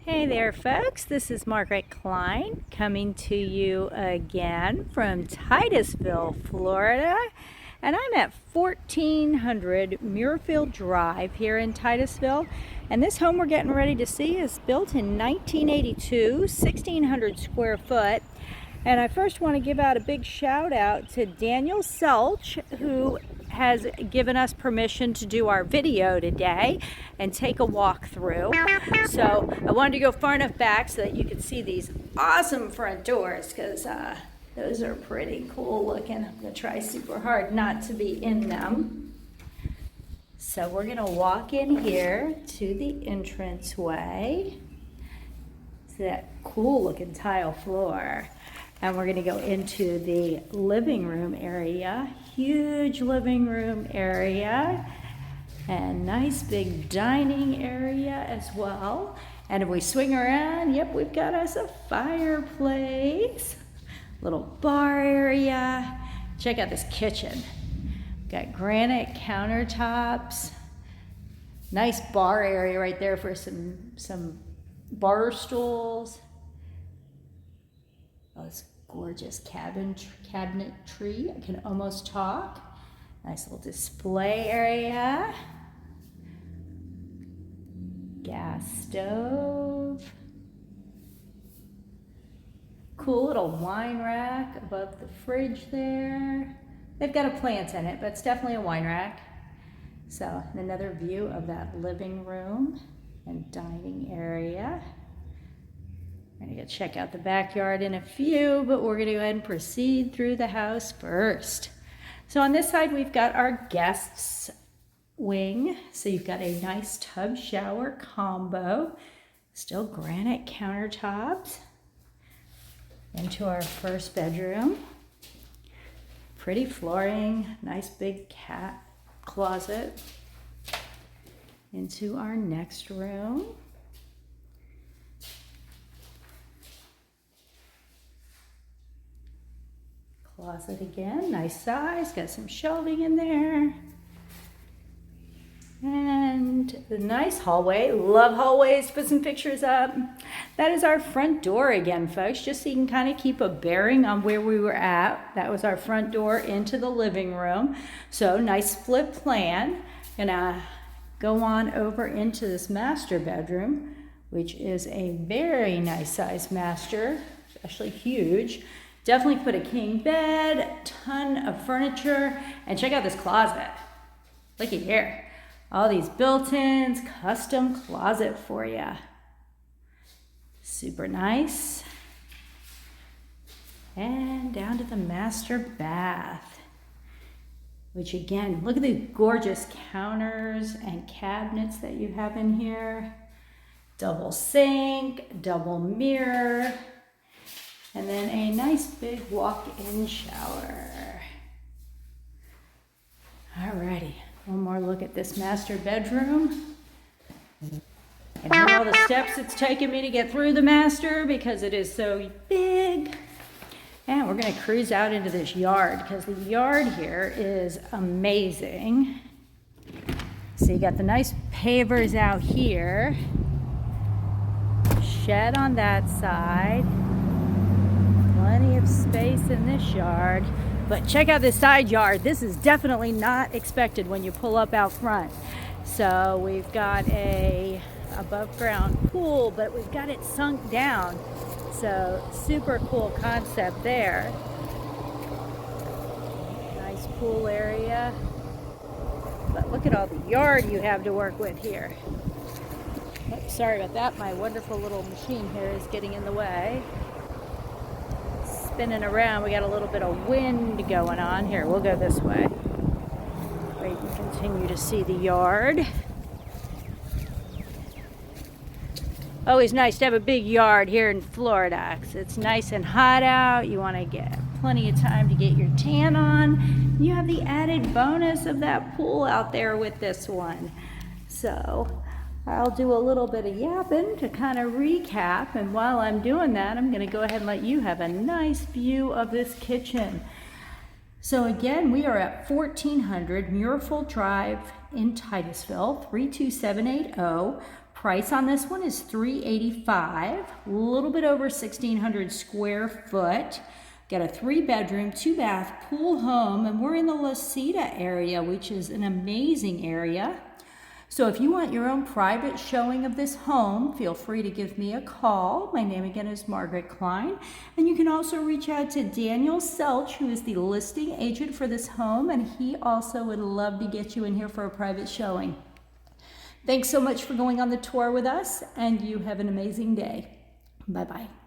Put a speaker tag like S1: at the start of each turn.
S1: Hey there folks, this is Margaret Klein coming to you again from Titusville, Florida, and I'm at 1400 Muirfield Drive here in Titusville, and this home we're getting ready to see is built in 1982, 1600 square foot. And I first want to give out a big shout out to Daniel Selch, who has given us permission to do our video today and take a walk through. So I wanted to go far enough back so that you could see these awesome front doors, because those are pretty cool looking. I'm going to try super hard not to be in them. So we're going to walk in here to the entranceway. See that cool looking tile floor. And we're going to go into the living room area, huge living room area, and nice big dining area as well. And if we swing around, yep, we've got us a fireplace, little bar area. Check out this kitchen. Got granite countertops, nice bar area right there for some bar stools. Oh, this gorgeous cabinetry. I can almost talk. Nice little display area. Gas stove. Cool little wine rack above the fridge there. They've got a plant in it, but it's definitely a wine rack. So another view of that living room and dining area. We're going to go check out the backyard in a few, but we're going to go ahead and proceed through the house first. So on this side, we've got our guests wing. So you've got a nice tub shower combo, still granite countertops. Into our first bedroom. Pretty flooring, nice big cat closet. Into our next room. Closet again, nice size, got some shelving in there. And the nice hallway, love hallways, put some pictures up. That is our front door again, folks, just so you can kind of keep a bearing on where we were at. That was our front door into the living room. So nice split plan. Gonna go on over into this master bedroom, which is a very nice size master, especially huge. Definitely put a king bed, ton of furniture, and check out this closet. Look at here. All these built-ins, custom closet for you. Super nice. And down to the master bath, which again, look at the gorgeous counters and cabinets that you have in here. Double sink, double mirror. And then a nice big walk-in shower. Alrighty, one more look at this master bedroom. And here are all the steps it's taken me to get through the master because it is so big. And we're gonna cruise out into this yard because the yard here is amazing. So you got the nice pavers out here. Shed on that side. Plenty of space in this yard, but check out this side yard. This is definitely not expected when you pull up out front. So we've got a above ground pool, but we've got it sunk down. So super cool concept there. Nice pool area. But look at all the yard you have to work with here. Oops, sorry about that. My wonderful little machine here is getting in the way. Spinning around, we got a little bit of wind going on here. We'll go this way. Wait and continue to see the yard. Always nice to have a big yard here in Florida. It's nice and hot out. You want to get plenty of time to get your tan on. You have the added bonus of that pool out there with this one. So I'll do a little bit of yapping to kind of recap, and while I'm doing that, I'm going to go ahead and let you have a nice view of this kitchen. So again, we are at 1400 Muirfield Drive in Titusville, 32780. Price on this one is $385, a little bit over 1,600 square foot. Got a 3-bedroom, 2-bath pool home, and we're in the Cita area, which is an amazing area. So if you want your own private showing of this home, feel free to give me a call. My name again is Margaret Klein, and you can also reach out to Daniel Selch, who is the listing agent for this home, and he also would love to get you in here for a private showing. Thanks so much for going on the tour with us, and you have an amazing day. Bye-bye.